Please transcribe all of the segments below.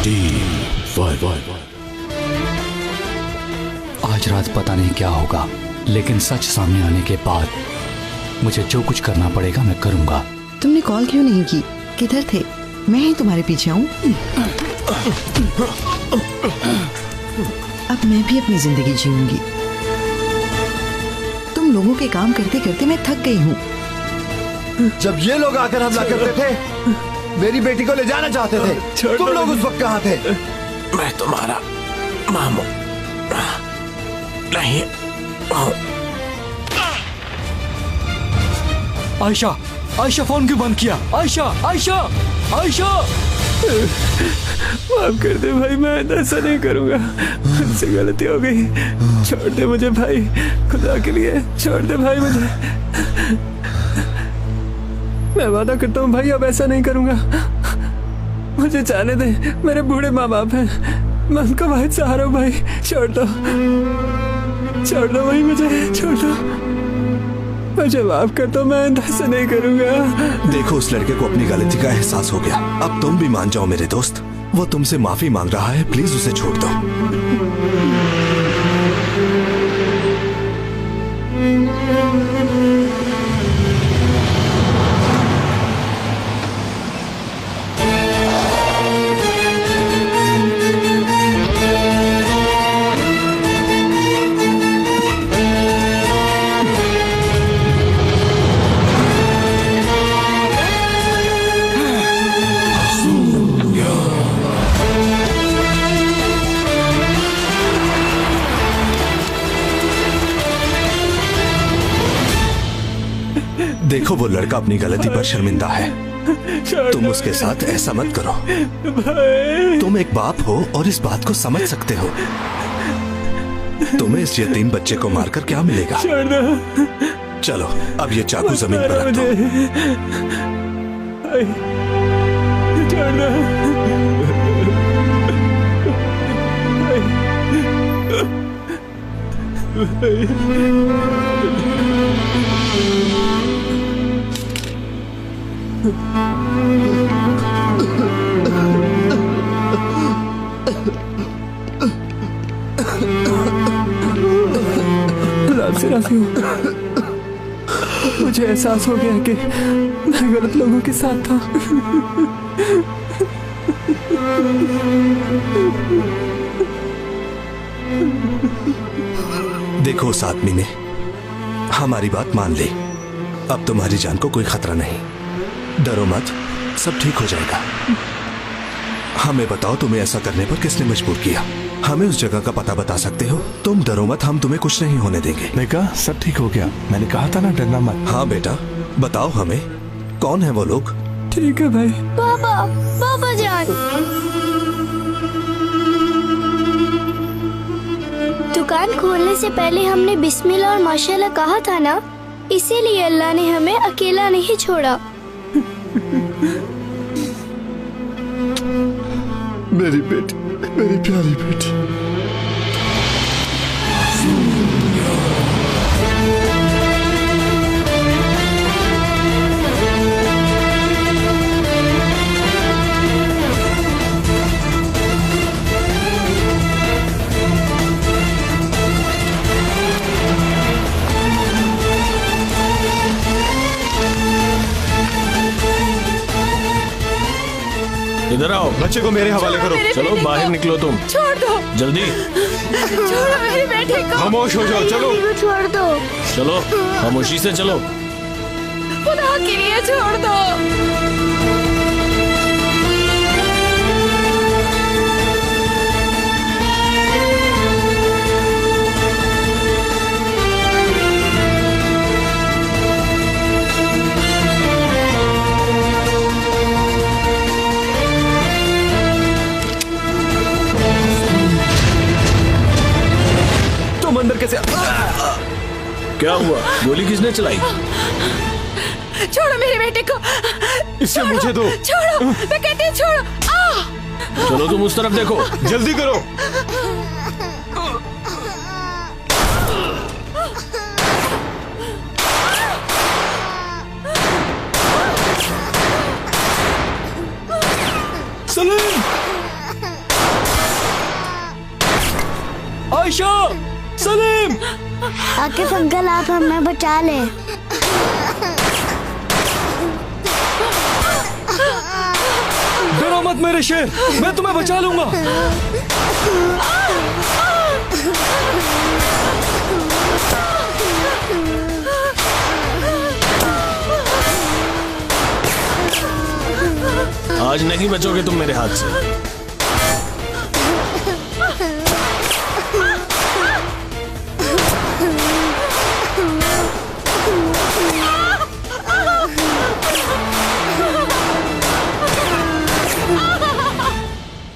Team five. आज रात पता नहीं क्या होगा, लेकिन सच सामने आने के बाद मुझे जो कुछ करना पड़ेगा मैं करूंगा। तुमने कॉल क्यों नहीं की? किधर थे? मैं ही तुम्हारे पीछे हूँ। अब मैं भी अपनी जिंदगी जीऊंगी। तुम लोगों के काम करते करते मैं थक गई हूँ। जब ये लोग आकर हमला करते थे, मेरी बेटी को ले जाना चाहते थे, तुम लोग उस वक्त कहाँ थे? मैं तुम्हारा मामू नहीं। आयशा, आयशा फोन क्यों बंद किया? आयशा, आयशा, आयशा! माफ कर दे भाई, मैं ऐसा नहीं करूंगा, मुझसे गलती हो गई। छोड़ दे मुझे भाई, खुदा के लिए छोड़ दे भाई मुझे। मैं वादा करता हूँ भाई, अब ऐसा नहीं करूंगा। मुझे जाने दे, मेरे बूढ़े माँ बाप हैं, मैं उनका वाहिद सहारा हूँ भाई। छोड़ दो भाई, मुझे छोड़ दो, मुझे माफ कर दो, मैं ऐसा नहीं करूंगा। देखो, उस लड़के को अपनी गलती का एहसास हो गया। अब तुम भी मान जाओ मेरे दोस्त, वो तुमसे माफी मांग रहा है, प्लीज उसे छोड़ दो। देखो, वो लड़का अपनी गलती पर शर्मिंदा है। तुम उसके साथ ऐसा मत करो। तुम एक बाप हो और इस बात को समझ सकते हो। तुम्हें इस यतीम बच्चे को मारकर क्या मिलेगा? चलो, अब ये चाकू जमीन पर रख राजी हूँ। मुझे एहसास हो गया कि मैं गलत लोगों के साथ था। देखो, उस आदमी ने हमारी बात मान ली। अब तुम्हारी जान को कोई खतरा नहीं। डरो मत, सब ठीक हो जाएगा। हमें बताओ, तुम्हें ऐसा करने पर किसने मजबूर किया? हमें उस जगह का पता बता सकते हो? तुम डरो मत, हम तुम्हें कुछ नहीं होने देंगे। देखा, सब ठीक हो गया। मैंने कहा था ना, डरना मत। हाँ बेटा, बताओ हमें, कौन है वो लोग? ठीक है भाई। पापा, पापा जान, दुकान खोलने से पहले हमने बिस्मिल्लाह और माशाल्लाह कहा था ना, इसीलिए अल्लाह ने हमें अकेला नहीं छोड़ा। मेरी बेटी, मेरी प्यारी बेटी। इधर आओ। बच्चे को मेरे हवाले करो। चलो बाहर निकलो, तुम छोड़ दो, जल्दी। छोड़ो मेरे बेटे को। खामोश हो जाओ, चलो। छोड़ दो, चलो, खामोशी से चलो। खुदा के लिए छोड़ दो। अंदर कैसे? क्या हुआ? गोली किसने चलाई? छोड़ो मेरे बेटे को। इसे मुझे दो। छोड़ो, मैं कहती हूँ छोड़ो। चलो तुम उस तरफ देखो, जल्दी करो। सलीम! आयशा, सलीम। आकिफ अंकल आप हमें बचा ले। डरो मत मेरे शेर, मैं तुम्हें बचा लूंगा। आज नहीं बचोगे तुम मेरे हाथ से।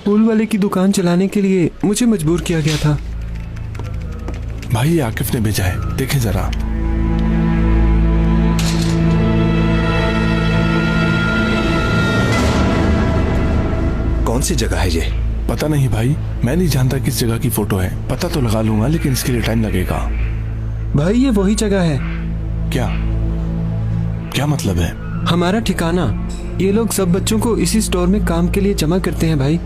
फूल वाले की दुकान चलाने के लिए मुझे मजबूर किया गया था। भाई ये आकिफ ने भेजा है, देखें जरा। कौन सी जगह है ये? पता नहीं भाई, मैं नहीं जानता किस जगह की फोटो है। पता तो लगा लूंगा लेकिन इसके लिए टाइम लगेगा। भाई ये वही जगह है। क्या क्या मतलब है? हमारा ठिकाना। ये लोग सब बच्चों को इसी स्टोर में काम के लिए जमा करते हैं भाई।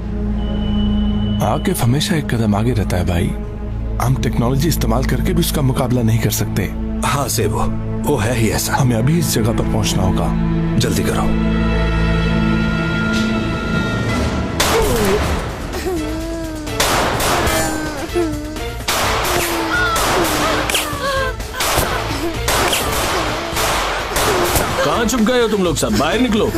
आकिफ हमेशा एक कदम आगे रहता है भाई। हम टेक्नोलॉजी इस्तेमाल करके भी उसका मुकाबला नहीं कर सकते। हाँ से वो है ही ऐसा। हमें अभी इस जगह पर पहुंचना होगा, जल्दी करो। कहाँ छुप गए हो तुम लोग सब? बाहर निकलो।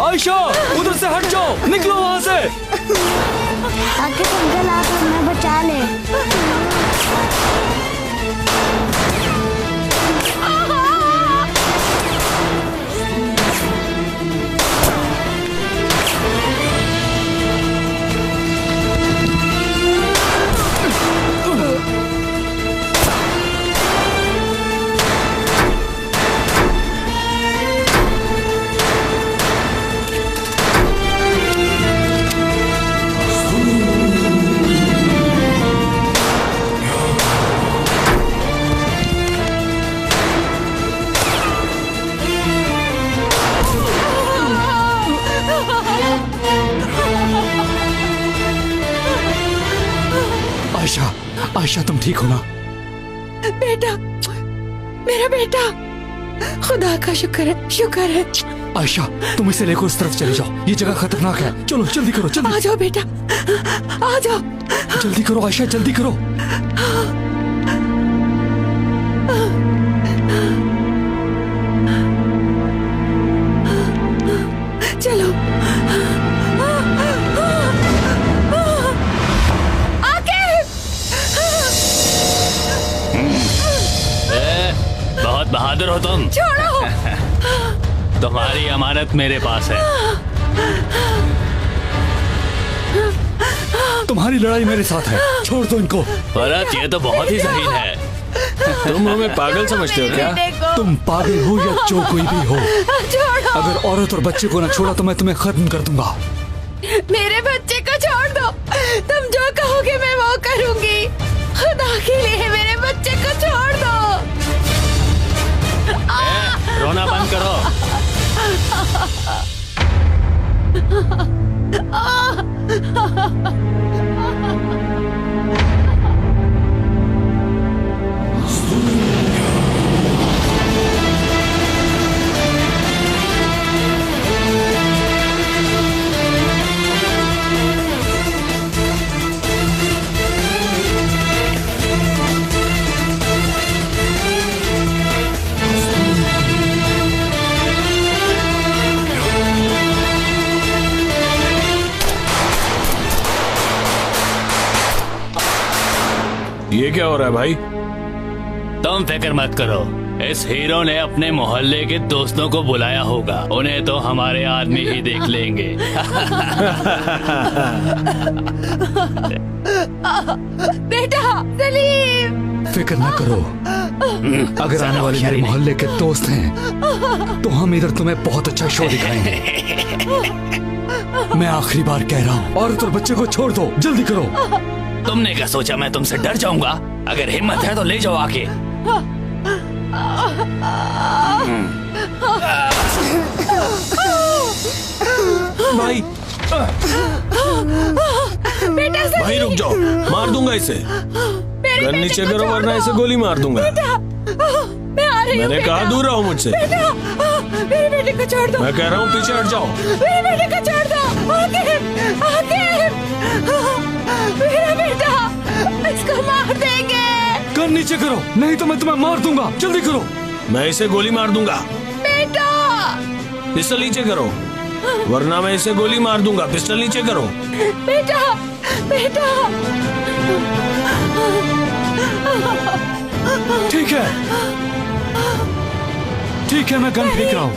आयशा, उधर से हट जाओ, निकलो वहां से। आकिफ अंकल आप हमें बचा ले। आयशा, आयशा तुम ठीक हो ना? बेटा, मेरा बेटा, खुदा का शुक्र है, शुक्र है। आयशा तुम इसे लेकर उस तरफ चले जाओ, ये जगह खतरनाक है। चलो जल्दी करो, जल्दी। आ जाओ बेटा, आ जाओ। जल्दी करो आयशा, जल्दी करो। चलो। बहुत बहादुर हो तुम। छोड़ो। तुम्हारी अमानत मेरे पास है। तुम्हारी लड़ाई मेरे साथ है, छोड़ दो इनको। भरत ये तो बहुत ही ज़हीन है। तुम हमें पागल समझते हो क्या? तुम पागल हो या जो कोई भी हो, अगर औरत और बच्चे को न छोड़ा तो मैं तुम्हें खत्म कर दूंगा। मेरे बच्चे को छोड़ दो। तुम जो कहोगे मैं वो करूंगी। खुदा के लिए मेरे बच्चे को छोड़ दो। रोना बंद करो। ये क्या हो रहा है भाई? तुम फिक्र मत करो, इस हीरो ने अपने मोहल्ले के दोस्तों को बुलाया होगा। उन्हें तो हमारे आदमी ही देख लेंगे। बेटा सलीम। फिक्र ना करो, अगर आने वाले मेरे मोहल्ले के दोस्त हैं तो हम इधर तुम्हें बहुत अच्छा शो दिखाएंगे। मैं आखिरी बार कह रहा हूँ, औरत और बच्चे को छोड़ दो, जल्दी करो। तुमने क्या सोचा मैं तुमसे डर जाऊंगा? अगर हिम्मत है तो ले जाओ आके। भाई बेटा भाई रुक जाओ, मार दूंगा इसे। गन नीचे करो वरना इसे गोली मार दूंगा। मैं आ रही हूँ। मैंने कहा दूर रहो मुझसे। मेरे बेटे को छोड़ दो। मैं कह रहा हूँ पीछे हट जाओ। मेरे बेटे को छोड़ दो। आगे आगे, मेरा बेटा, इसको मार देंगे। गन नीचे करो, नहीं तो मैं तुम्हें मार दूंगा, जल्दी करो। मैं इसे गोली मार दूंगा। बेटा, पिस्टल नीचे करो वरना मैं इसे गोली मार दूंगा। पिस्टल नीचे करो। बेटा, बेटा। ठीक है, ठीक है, मैं गन फेंक रहा हूँ।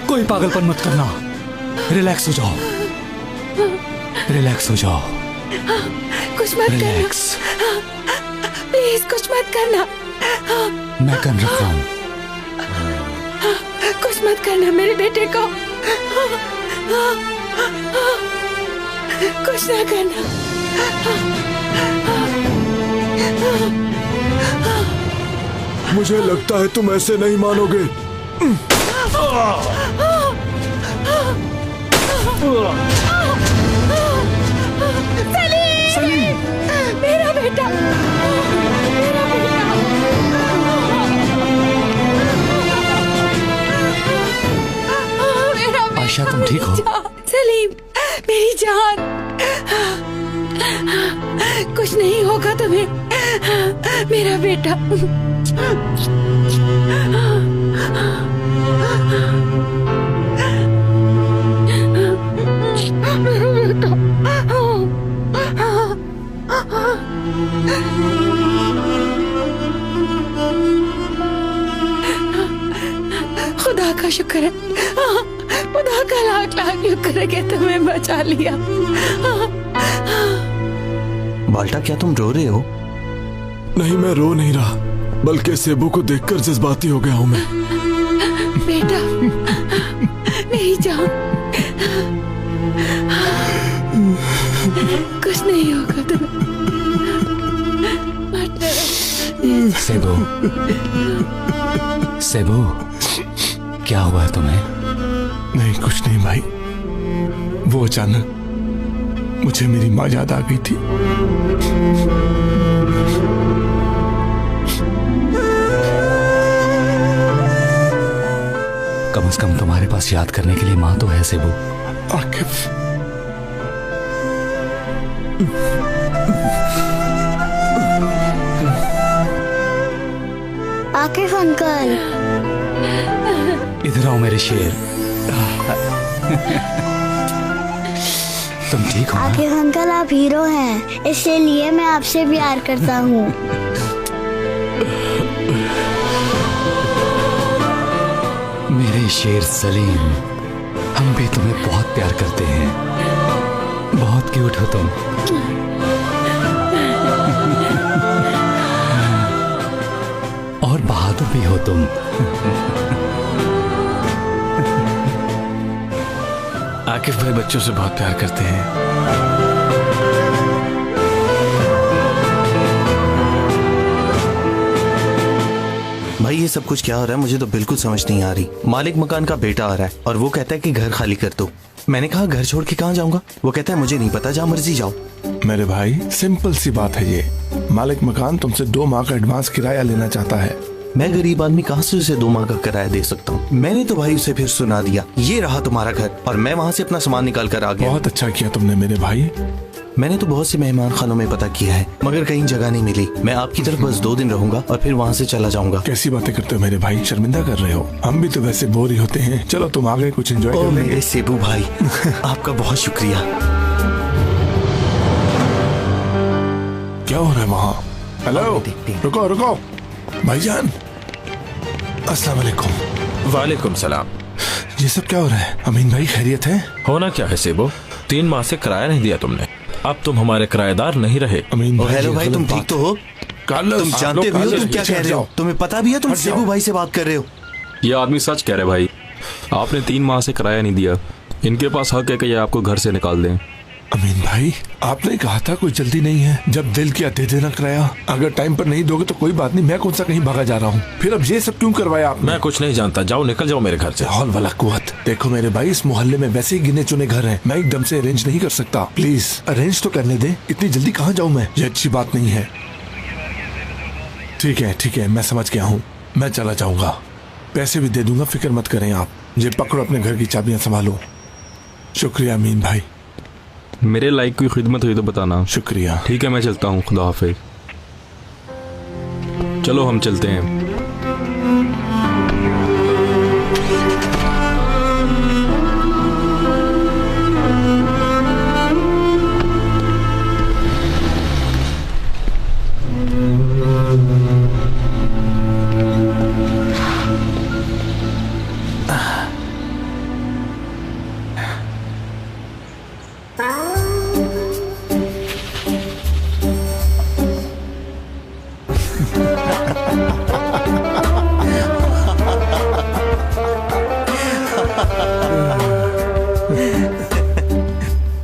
कोई पागलपन मत करना, रिलैक्स हो जाओ, रिलैक्स हो जाओ, कुछ मत करना, रिलैक्स। प्लीज कुछ मत करना। मैं गन रख रहा हूँ। कुछ मत करना मेरे बेटे को, कुछ ना करना। मुझे लगता है तुम ऐसे नहीं मानोगे। सलीम, मेरा बेटा, मेरा बेटा। आयशा, तुम ठीक हो? सलीम, मेरी जान, कुछ नहीं होगा तुम्हें, मेरा बेटा। मेरा बेटा। खुदा का शुक्र है, खुदा का लाख लाख शुक्र है कि तुम्हें बचा लिया। बाल्टा, क्या तुम रो रहे हो? नहीं, मैं रो नहीं रहा, बल्कि सेबू को देखकर जज्बाती हो गया हूँ मैं। बेटा, मेरी जान, कुछ नहीं होगा तुम्हें। सेबू, सेबू, क्या हुआ है तुम्हें? नहीं, कुछ नहीं भाई, वो अचानक मुझे मेरी माँ याद आ गई थी। कम से कम तुम्हारे पास याद करने के लिए माँ तो है सेबू। आकिफ, आकिफ अंकल, इधर आओ मेरे शेर। तुम ठीक हो ना? आकिफ अंकल, आप हीरो हैं, इसलिए मैं आपसे प्यार करता हूँ। मेरे शेर सलीम, हम भी तुम्हें बहुत प्यार करते हैं, बहुत क्यूट हो तुम। और बहादुर भी हो तुम। आकिफ भाई बच्चों से बहुत प्यार करते हैं। भाई ये सब कुछ क्या हो रहा है? मुझे तो बिल्कुल समझ नहीं आ रही। मालिक मकान का बेटा आ रहा है और वो कहता है कि घर खाली कर दो। मैंने कहा घर छोड़ के कहाँ जाऊंगा? वो कहता है मुझे नहीं पता, जहाँ मर्जी जाओ। मेरे भाई, सिंपल सी बात है ये। मालिक मकान तुमसे 2 माह का एडवांस किराया लेना चाहता है। मैं गरीब आदमी कहाँ से उसे 2 माह का किराया दे सकता हूँ? मैंने तो भाई उसे फिर सुना दिया, ये रहा तुम्हारा घर, और मैं वहाँ से अपना सामान निकाल कर आ गया। बहुत अच्छा किया तुमने मेरे भाई। मैंने तो बहुत से मेहमान खानों में पता किया है, मगर कहीं जगह नहीं मिली। मैं आपकी तरफ बस 2 दिन रहूंगा और फिर वहाँ से चला जाऊंगा। कैसी बातें करते हो मेरे भाई, शर्मिंदा कर रहे हो। हम भी तो वैसे बोर ही होते हैं। चलो तुम आगे कुछ एंजॉय कर लेंगे। मेरे सेबू भाई, आपका बहुत शुक्रिया। क्या हो रहा है वहाँ? हेलो, रुको रुको भाईजान। अस्सलाम वालेकुम। वालेकुम सलाम। ये सब क्या हो रहा है? अमीन भाई खैरियत है? होना क्या है सेबो, 3 माह से किराया नहीं दिया तुमने, अब तुम हमारे किराएदार नहीं रहे। अमीन भाई, हेलो भाई, तुम ठीक तो हो? कार्लोस, तुम आप जानते लोग भी हो कार्लोस तुम क्या पीछे कह हट रहे हो? जाओ। तुम्हें पता भी है तुम हट जाओ। सेबू भाई से बात कर रहे हो? ये आदमी सच कह रहे भाई। आपने 3 माह से किराया नहीं दिया। इनके पास हक है कि ये आपको घर से निकाल दें। अमीन भाई, आपने कहा था कोई जल्दी नहीं है। जब दिल किया दे देना किराया। अगर टाइम पर नहीं दोगे तो कोई बात नहीं, मैं कौन सा कहीं भागा जा रहा हूँ। फिर अब ये सब क्यों करवाया आपने? मैं कुछ नहीं जानता, जाओ निकल जाओ मेरे घर से। हौल वाला कुवत। देखो मेरे भाई, इस मोहल्ले में वैसे ही गिने चुने घर हैं। मैं एकदम से अरेंज नहीं कर सकता। प्लीज अरेंज तो करने दे। इतनी जल्दी कहाँ जाऊँ मैं? ये अच्छी बात नहीं है। ठीक है, मैं समझ गया हूँ। मैं चला जाऊंगा, पैसे भी दे दूंगा, फिक्र मत करें आप। ये पकड़ो, अपने घर की चाबियां संभालो। शुक्रिया अमीन भाई। मेरे लायक कोई खिदमत हुई तो बताना। शुक्रिया। ठीक है, मैं चलता हूँ। खुदा हाफिज। चलो हम चलते हैं।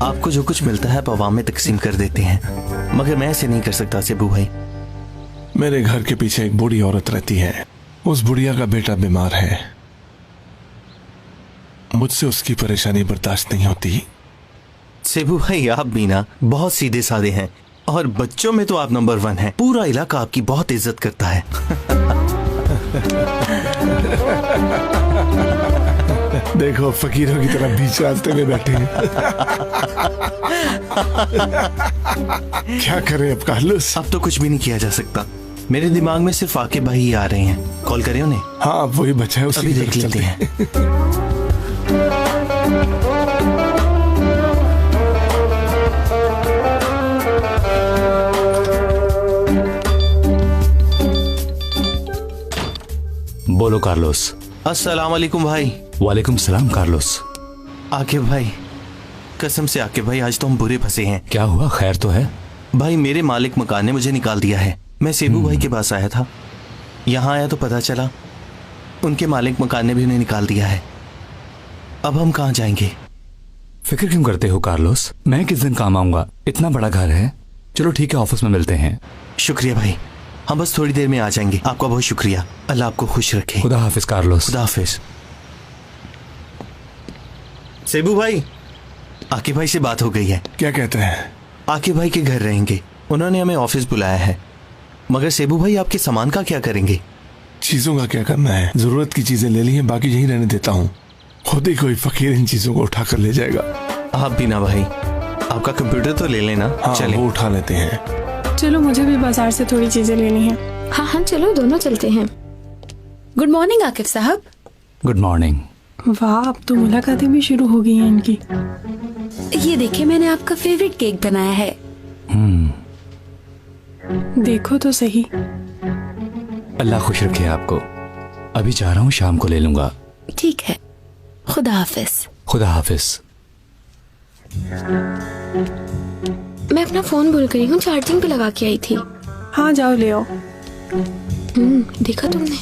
आपको जो कुछ मिलता है आप अवाम में तकसीम कर देते हैं, मगर मैं ऐसे नहीं कर सकता सेबू भाई। मेरे घर के पीछे एक बूढ़ी औरत रहती है। उस बुढ़िया का बेटा बीमार है। मुझसे उसकी परेशानी बर्दाश्त नहीं होती। सेबू भाई, आप भी ना बहुत सीधे साधे हैं, और बच्चों में तो आप नंबर 1 हैं। पूरा इलाका आपकी बहुत इज्जत करता है। देखो, फकीरों की तरह बीच रास्ते में बैठे हैं। क्या करें अब कार्लोस? अब तो कुछ भी नहीं किया जा सकता। मेरे दिमाग में सिर्फ आकिब भाई ही आ रहे हैं। कॉल करें उन्हें। हाँ, वही बचा है, अभी देख लेते हैं। बोलो कार्लोस। अस्सलाम वालेकुम भाई। वालेकुम सलाम कार्लोस। आकिब भाई, कसम से आकिब भाई, आज तो हम बुरे फंसे हैं। क्या हुआ? खैर तो है? भाई, मेरे मालिक मकान ने मुझे निकाल दिया है। मैं सेबू भाई के पास आया था। यहाँ आया तो पता चला उनके मालिक मकान ने भी उन्हें निकाल दिया है। अब हम कहाँ जाएंगे? फिक्र क्यों करते हो कार्लोस? मैं किस दिन काम आऊंगा? इतना बड़ा घर है। चलो ठीक है, ऑफिस में मिलते हैं। शुक्रिया भाई, हम बस थोड़ी देर में आ जाएंगे। आपका बहुत शुक्रिया। अल्लाह आपको खुश रखे। खुदा हाफिज कार्लोस। खुदा हाफिज। सेबू भाई, आकिब भाई से बात हो गई है। क्या कहते हैं? आकिब भाई के घर रहेंगे। उन्होंने हमें ऑफिस बुलाया है। मगर सेबू भाई, आपके सामान का क्या करेंगे? चीजों का क्या करना है? जरूरत की चीजें ले ली हैं, बाकी यहीं रहने देता हूँ। खुद ही कोई फकीर इन चीजों को उठा कर ले जाएगा। आप भी ना भाई, आपका कंप्यूटर तो ले लेना। हाँ, चलें। वो उठा लेते हैं। चलो, मुझे भी बाजार से थोड़ी चीजें लेनी है। हाँ हाँ, चलो दोनों चलते हैं। गुड मॉर्निंग आकिब साहब। Good morning. वाह, अब तो मुलाकातें भी शुरू हो गई हैं इनकी। ये देखिए, मैंने आपका फेवरेट केक बनाया है। देखो तो सही। अल्लाह खुश रखे आपको। अभी जा रहा हूँ, शाम को ले लूंगा। ठीक है, खुदा हाफिज। खुदा हाफिज। मैं अपना फोन भूल गई हूँ, चार्जिंग पे लगा के आई थी। हाँ, जाओ ले आओ। देखा तुमने?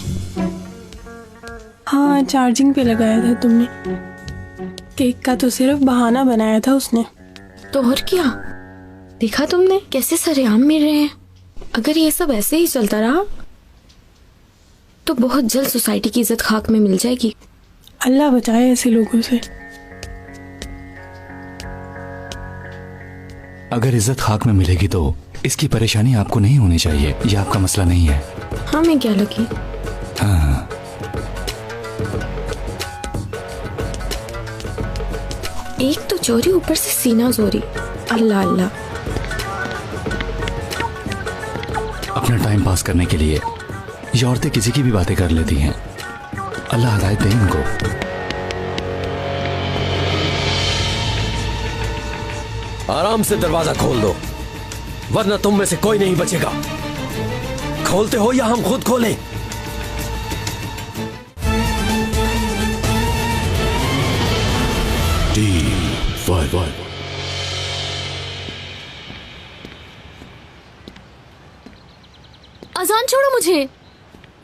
हाँ, चार्जिंग पे लगाया था तुमने। केक का तो सिर्फ बहाना बनाया था उसने। तो और क्या? देखा तुमने कैसे सरेआम मिल रहे हैं। अगर ये सब ऐसे ही चलता रहा तो बहुत जल्द सोसाइटी की इज्जत खाक में मिल जाएगी। अल्लाह बचाए ऐसे लोगों से। अगर इज्जत खाक में मिलेगी तो इसकी परेशानी आपको नहीं होनी चाहिए। ये आपका मसला नहीं है। हाँ, मैं क्या लगी। हाँ, एक तो चोरी, ऊपर से सीना जोरी। अल्लाह अल्लाह। अपना टाइम पास करने के लिए ये औरतें किसी की भी बातें कर लेती हैं। अल्लाह हिदायत दे इनको। आराम से दरवाजा खोल दो, वरना तुम में से कोई नहीं बचेगा। खोलते हो या हम खुद खोलें? D5 अजान छोड़ो मुझे,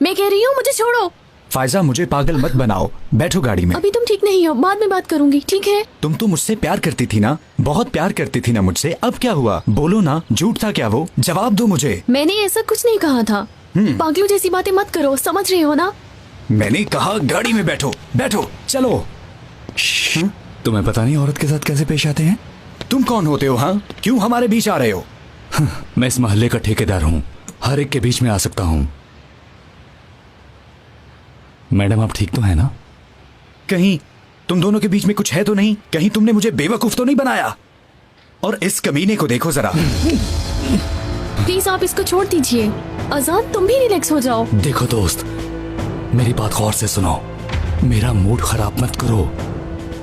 मैं कह रही हूँ मुझे छोड़ो। फायजा मुझे पागल मत बनाओ, बैठो गाड़ी में। अभी तुम ठीक नहीं हो, बाद में बात करूंगी, ठीक है? तुम तो मुझसे प्यार करती थी ना, बहुत प्यार करती थी ना मुझसे, अब क्या हुआ? बोलो ना, झूठ था क्या वो? जवाब दो मुझे। मैंने ऐसा कुछ नहीं कहा था। पागलों जैसी बातें मत करो, समझ रहे हो ना? मैंने कहा गाड़ी में बैठो, बैठो, चलो। तुम्हें पता नहीं औरत के साथ कैसे पेश आते हैं? तुम कौन होते हो? हाँ, क्यों हमारे बीच आ रहे हो? मैं इस मोहल्ले का ठेकेदार हूँ, हर एक के बीच में आ सकता हूँ। मैडम आप ठीक तो है ना? कहीं तुम दोनों के बीच में कुछ है तो नहीं? कहीं तुमने मुझे बेवकूफ तो नहीं बनाया? और इस कमीने को देखो जरा। प्लीज आप इसको छोड़ दीजिए। आजाद तुम भी रिलैक्स हो जाओ। देखो दोस्त, मेरी बात गौर से सुनो, मेरा मूड खराब मत करो,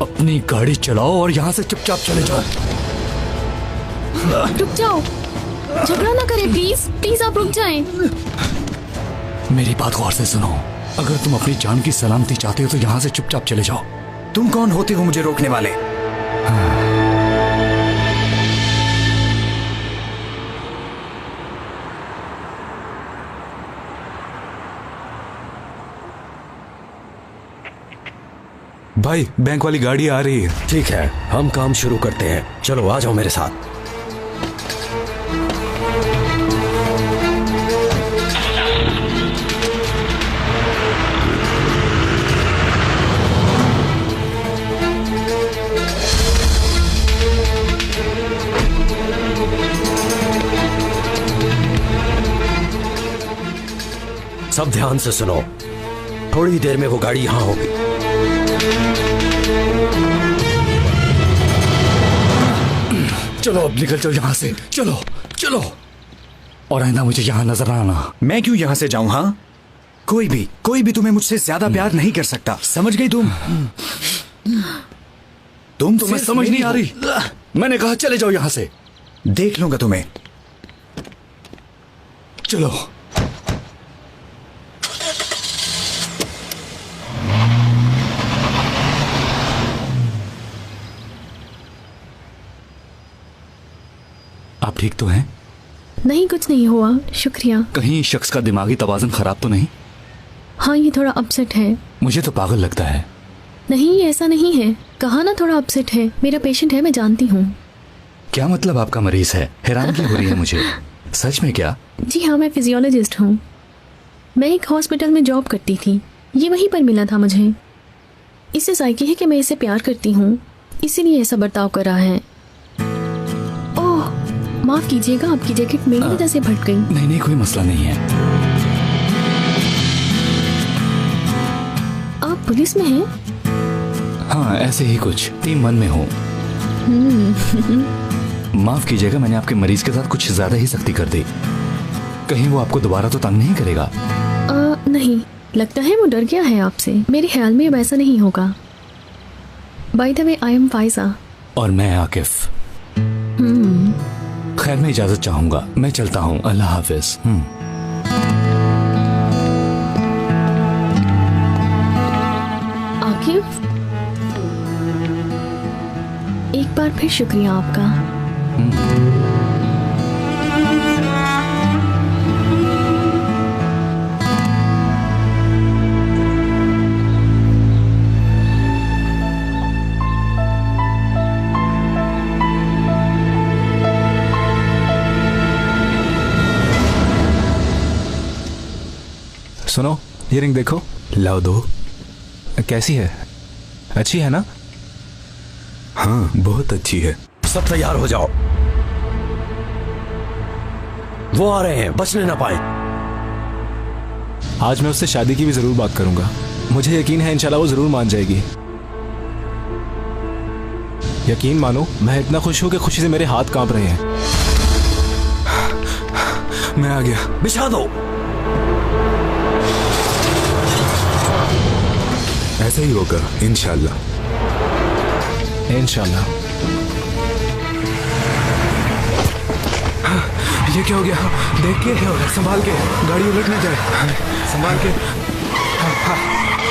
अपनी गाड़ी चलाओ और यहाँ से चुपचाप चले जाओ। रुक जाओ, झगड़ा ना करें प्लीज, प्लीज आप रुक जाएं। मेरी बात गौर से सुनो, अगर तुम अपनी जान की सलामती चाहते हो तो यहाँ से चुपचाप चले जाओ। तुम कौन होते हो मुझे रोकने वाले? भाई बैंक वाली गाड़ी आ रही है। ठीक है, हम काम शुरू करते हैं, चलो आ जाओ मेरे साथ। सब ध्यान से सुनो, थोड़ी देर में वो गाड़ी यहां होगी। चलो अब निकल जाओ यहाँ से, चलो चलो, और आइंदा मुझे यहाँ नजर ना आना। मैं क्यों यहाँ से जाऊँ? हाँ, कोई भी तुम्हें मुझसे ज्यादा प्यार नहीं कर सकता, समझ गई तुम? तुम्हें समझ नहीं आ रही? मैंने कहा चले जाओ यहाँ से, देख लूंगा तुम्हें। चलो। आप ठीक तो हैं? नहीं, कुछ नहीं हुआ, शुक्रिया। कहीं शख्स का दिमागी तवाज़ुन खराब तो नहीं? हाँ, ये थोड़ा अपसेट है। मुझे तो पागल लगता है। नहीं, ऐसा नहीं है, कहा ना थोड़ा अपसेट है। मेरा पेशेंट है, मैं जानती हूँ। क्या मतलब आपका मरीज है? हैरानगी हो रही है मुझे। सच में क्या? जी हाँ, मैं फिजियोलॉजिस्ट हूँ। मैं एक हॉस्पिटल में जॉब करती थी, ये वहीं पर मिला था मुझे। इससे जायके है कि मैं इसे प्यार करती हूँ, इसीलिए ऐसा बर्ताव कर रहा है। ओह, माफ कीजिएगा, आपकी जैकेट मेरी वजह से फट गई। नहीं, कोई मसला नहीं है। आप पुलिस में हैं? हाँ, ऐसे ही कुछ, टीम 1 में हूँ। माफ कीजिएगा, मैंने आपके मरीज के साथ कुछ ज्यादा ही सख्ती कर दी। कहीं वो आपको दोबारा तो तंग नहीं करेगा? नहीं, लगता है वो डर गया है आपसे। मेरे ख्याल में अब ऐसा नहीं होगा। By the way, I am Pfizer. और मैं आकिफ। खैर, मैं इजाजत चाहूंगा, मैं चलता हूँ। अल्लाह हाफिज। आकिफ, एक बार फिर शुक्रिया आपका। सुनो, ये रिंग देखो। लाओ दो। कैसी है? अच्छी है ना? हाँ, बहुत अच्छी है। सब तैयार हो जाओ, वो आ रहे हैं, बचने ना पाए। आज मैं उससे शादी की भी जरूर बात करूंगा। मुझे यकीन है इंशाल्लाह वो जरूर मान जाएगी। यकीन मानो, मैं इतना खुश हूं कि खुशी से मेरे हाथ कांप रहे हैं। मैं आ गया। बिछा दो। ऐसा ही होगा इंशाल्लाह। इंशाल्लाह। ये क्या हो गया? देख के क्या हो गया? संभाल के, गाड़ी उलट ना जाए। संभाल के।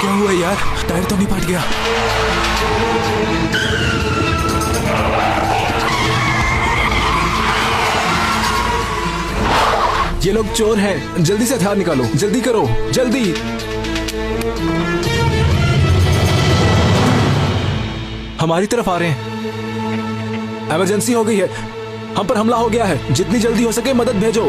क्या हुआ यार? टायर तो नहीं फट गया? ये लोग चोर हैं, जल्दी से हथियार निकालो, जल्दी करो, जल्दी। हमारी तरफ आ रहे हैं। इमरजेंसी हो गई है, हम पर हमला हो गया है, जितनी जल्दी हो सके मदद भेजो।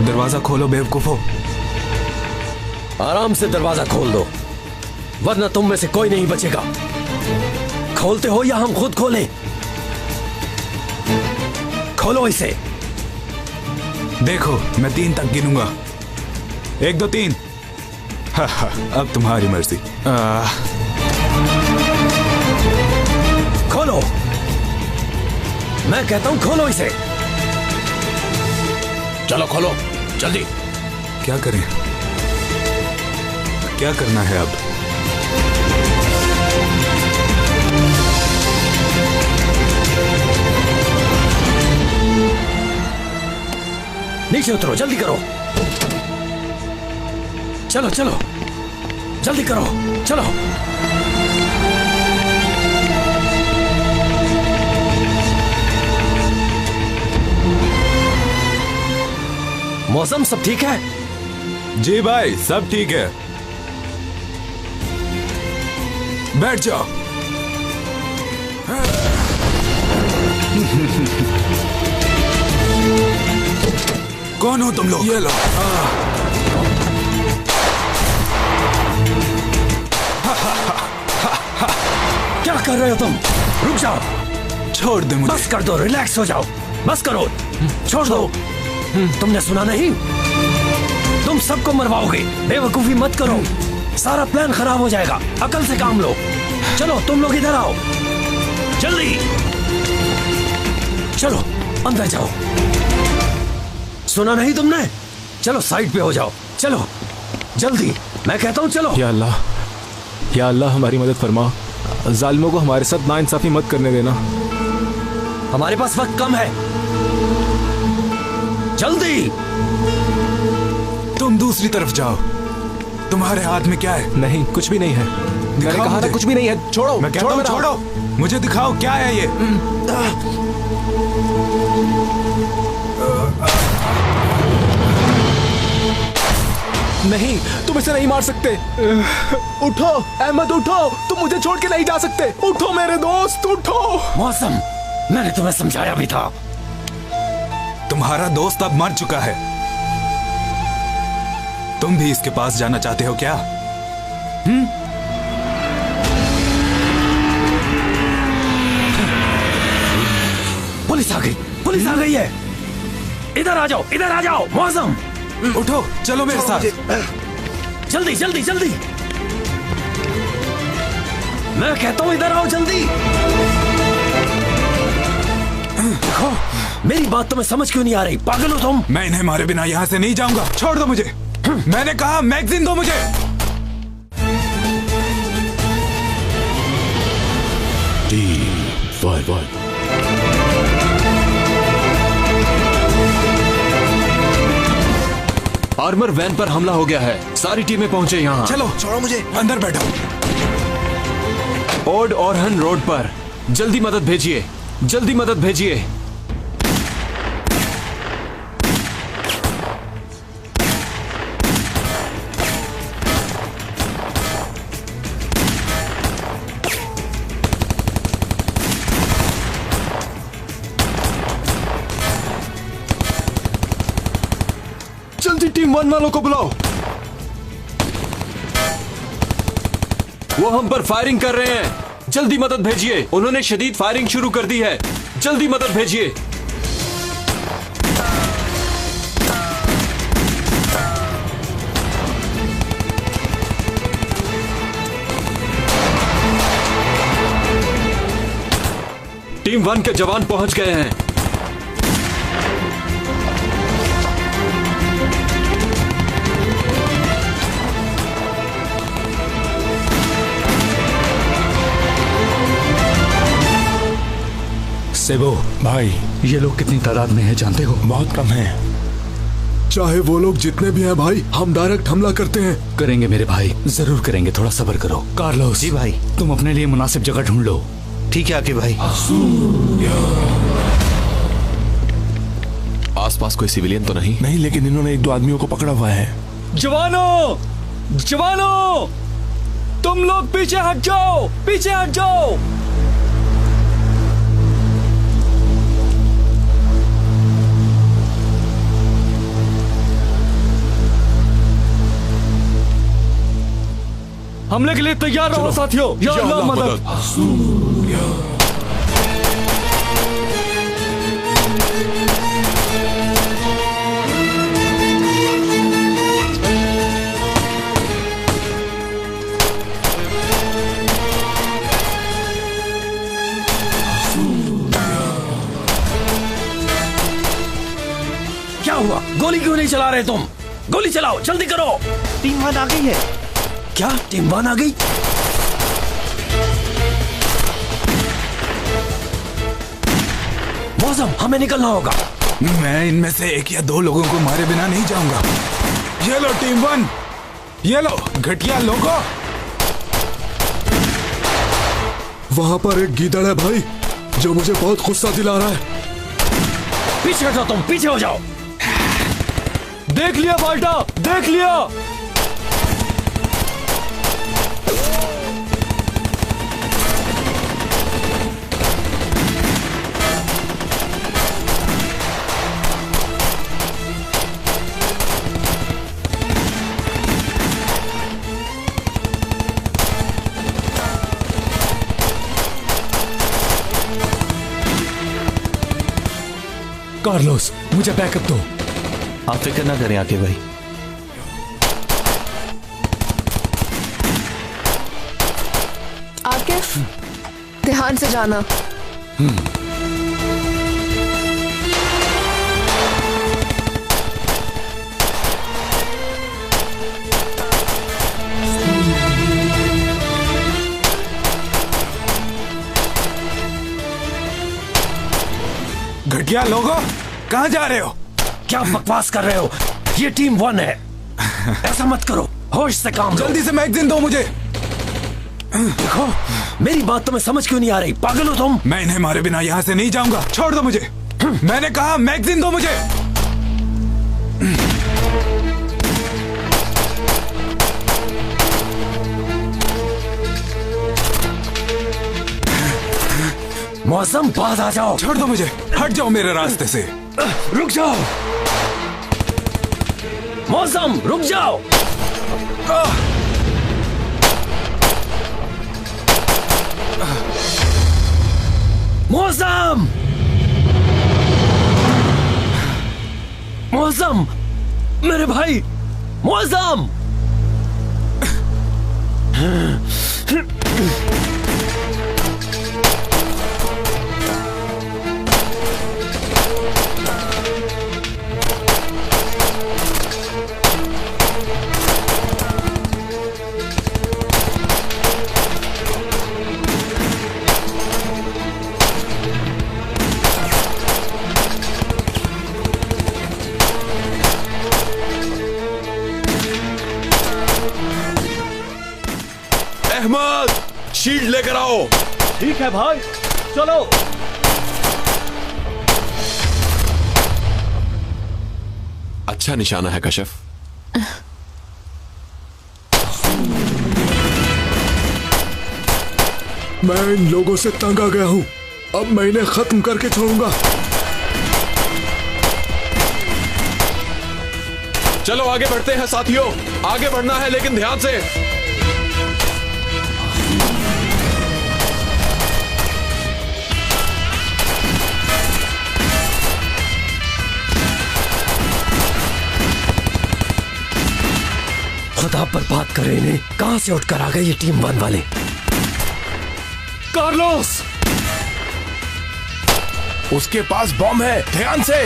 दरवाजा खोलो बेवकूफो। आराम से दरवाजा खोल दो, वरना तुम में से कोई नहीं बचेगा। खोलते हो या हम खुद खोलें? खोलो इसे। देखो मैं 3 तक गिनूंगा। 1 2 3। अब तुम्हारी मर्जी। खोलो, मैं कहता हूं खोलो इसे। चलो खोलो जल्दी। क्या करें? क्या करना है अब? नीचे उतरो, जल्दी करो। चलो चलो जल्दी करो, चलो। मौसम सब ठीक है? जी भाई सब ठीक है। बैठ जाओ। कौन हो तुम लोग? ये लो। क्या कर रहे हो तुम? रुक जाओ। छोड़ दे मुझे। बस कर दो, रिलैक्स हो जाओ। बस करो, छोड़ दो। तुमने सुना नहीं? तुम सबको मरवाओगे। बेवकूफी मत करो, सारा प्लान खराब हो जाएगा। अकल से काम लो। चलो तुम लोग इधर आओ, जल्दी। चलो अंदर जाओ। सुना नहीं तुमने? चलो साइड पे हो जाओ, चलो जल्दी, मैं कहता हूँ चलो। या अल्लाह हमारी मदद फरमा। जालिमों को हमारे साथ नाइंसाफी मत करने देना। हमारे पास वक्त कम है, जल्दी। तुम दूसरी तरफ जाओ। तुम्हारे हाथ में क्या है? नहीं, कुछ भी नहीं है। मैंने कहा था कुछ भी नहीं है। छोड़ो, मैं कहता हूं छोड़ो। मुझे दिखाओ क्या है ये। नहीं, तुम इसे नहीं मार सकते। उठो अहमद, उठो। तुम मुझे छोड़ के नहीं जा सकते। उठो मेरे दोस्त, उठो। मौसम, मैंने तुम्हें समझाया भी था। तुम्हारा दोस्त अब मर चुका है। तुम भी इसके पास जाना चाहते हो क्या? पुलिस आ गई, पुलिस आ गई है। इधर आ जाओ, इधर आ जाओ। मौसम उठो, चलो मेरे साथ। जल्दी जल्दी जल्दी, मैं कहता हूं इधर आओ जल्दी। देखो, मेरी बात तुम्हें समझ क्यों नहीं आ रही? पागल हो तुम? मैं इन्हें मारे बिना यहाँ से नहीं जाऊंगा। छोड़ दो मुझे। मैंने कहा मैगजीन दो मुझे। आर्मर वैन पर हमला हो गया है, सारी टीमें पहुंचे यहाँ। चलो छोड़ो मुझे, अंदर बैठो। ओड और हन रोड पर जल्दी मदद भेजिए, जल्दी मदद भेजिए। जल्दी टीम 1 वालों को बुलाओ। वो हम पर फायरिंग कर रहे हैं, जल्दी मदद भेजिए। उन्होंने शदीद फायरिंग शुरू कर दी है, जल्दी मदद भेजिए। टीम 1 के जवान पहुंच गए हैं। सेबो भाई, ये लोग कितनी तादाद में है जानते हो? बहुत कम है। चाहे वो लोग जितने भी हैं भाई, हम डायरेक्ट हमला करते हैं। करेंगे मेरे भाई, जरूर करेंगे, थोड़ा सब्र करो। कार्लोस जी भाई। तुम अपने लिए मुनासिब जगह ढूंढ लो। ठीक है आके भाई। आसपास कोई सिविलियन तो नहीं? नहीं, लेकिन इन्होंने 1-2 आदमियों को पकड़ा हुआ है। जवानों, जवानों, तुम लोग पीछे हट जाओ, पीछे हट जाओ। हमले के लिए तैयार रहो साथियों। या अल्लाह मदद। क्या हुआ? गोली क्यों नहीं चला रहे तुम? गोली चलाओ, जल्दी करो। टीम 1 आ गई है। क्या टीम 1 आ गई? मौसम, हमें निकलना होगा। मैं इनमें से 1 या 2 लोगों को मारे बिना नहीं जाऊंगा। ये लो टीम 1, ये लो घटिया लोगों। वहां पर एक गीदड़ है भाई, जो मुझे बहुत गुस्सा दिला रहा है। पीछे हटो तुम, पीछे हो जाओ। देख लिया बाल्टा, देख लिया। कार्लोस, मुझे बैकअप दो। आप फिक्र ना करें आके भाई। आकिफ, ध्यान से जाना। घटिया लोगों, कहाँ जा रहे हो? क्या बकवास कर रहे हो? ये टीम 1 है। ऐसा मत करो, होश से काम लो। जल्दी से मैगजीन दो मुझे। देखो, मेरी बात तुम्हें समझ क्यों नहीं आ रही? पागल हो तुम? मैं इन्हें मारे बिना यहाँ से नहीं जाऊंगा। छोड़ दो मुझे। मैंने कहा मैगजीन दो मुझे। मौसम, पास आ जाओ। छोड़ दो मुझे, हट जाओ मेरे रास्ते से। रुक जाओ मौसम, रुक जाओ। मौसम, मौसम, मेरे भाई, मौसम। अहमद, शील्ड लेकर आओ। ठीक है भाई, चलो। अच्छा निशाना है कशफ। मैं इन लोगों से तंग आ गया हूँ, अब मैं इन्हें खत्म करके छोड़ूंगा। चलो आगे बढ़ते हैं साथियों, आगे बढ़ना है लेकिन ध्यान से। खुदा पर बात करे, इन्हें कहां से उठकर आ गए ये टीम 1 वाले। कार्लोस, उसके पास बॉम्ब है, ध्यान से।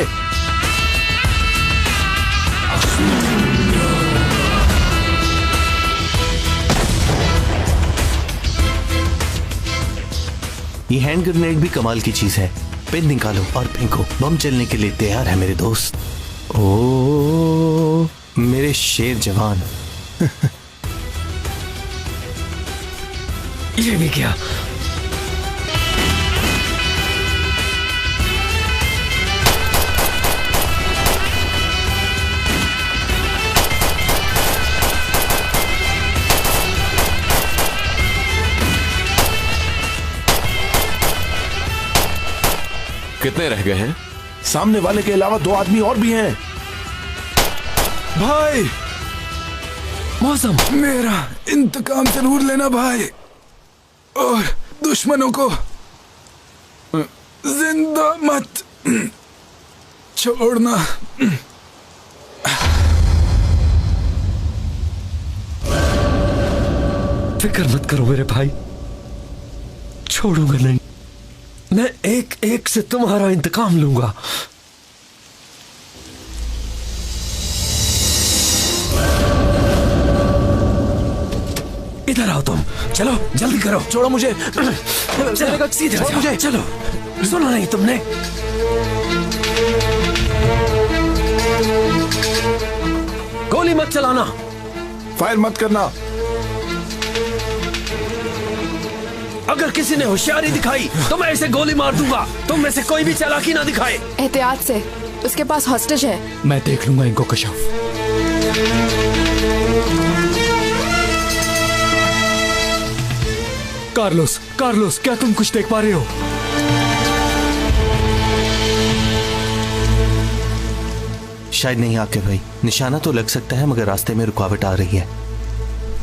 ये हैंड ग्रेनेड भी कमाल की चीज है। पिन निकालो और फेंको, बम चलने के लिए तैयार है मेरे दोस्त। ओ मेरे शेर जवान। ये भी क्या? कितने रह गए हैं? सामने वाले के अलावा 2 आदमी और भी हैं। भाई मौसम, मेरा इंतकाम जरूर लेना भाई, और दुश्मनों को जिंदा मत छोड़ना। फिक्र मत करो मेरे भाई, छोड़ूंगा नहीं। मैं एक एक से तुम्हारा इंतकाम लूंगा। इधर आओ तुम, चलो जल्दी करो। छोड़ो मुझे, चलो सीधे छोड़ो मुझे। चलो, सुना नहीं तुमने? गोली मत चलाना, फायर मत करना। अगर किसी ने होशियारी दिखाई तो मैं इसे गोली मार दूंगा। तुम में से कोई भी चालाकी ना दिखाए। एहतियात से, उसके पास हॉस्टेज है। मैं देख लूंगा इनको कशाफ। कार्लोस, कार्लोस, क्या तुम कुछ देख पा रहे हो? शायद नहीं आके भाई, निशाना तो लग सकता है मगर रास्ते में रुकावट आ रही है।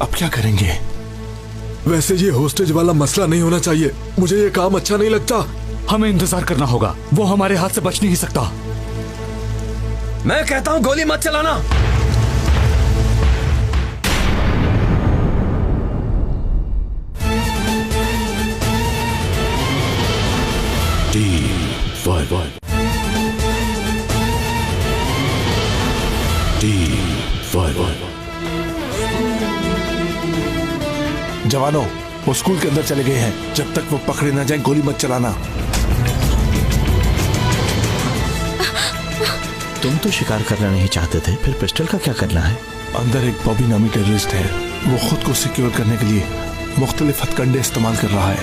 अब क्या करेंगे? वैसे ये होस्टेज वाला मसला नहीं होना चाहिए। मुझे ये काम अच्छा नहीं लगता। हमें इंतजार करना होगा, वो हमारे हाथ से बच नहीं सकता। मैं कहता हूं गोली मत चलाना। जवानों, वो स्कूल के अंदर चले गए हैं। जब तक वो पकड़े ना जाए गोली मत चलाना। तुम तो शिकार करना नहीं चाहते थे, फिर पिस्टल का क्या करना है? अंदर एक बॉबी नामी टेररिस्ट है। वो खुद को सिक्योर करने के लिए मुख्तलिफ हथकंडे इस्तेमाल कर रहा है।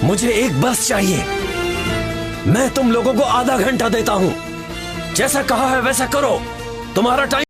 मुझे एक बस चाहिए। मैं तुम लोगों को आधा घंटा देता हूं। जैसा कहा है वैसा करो। तुम्हारा टाइम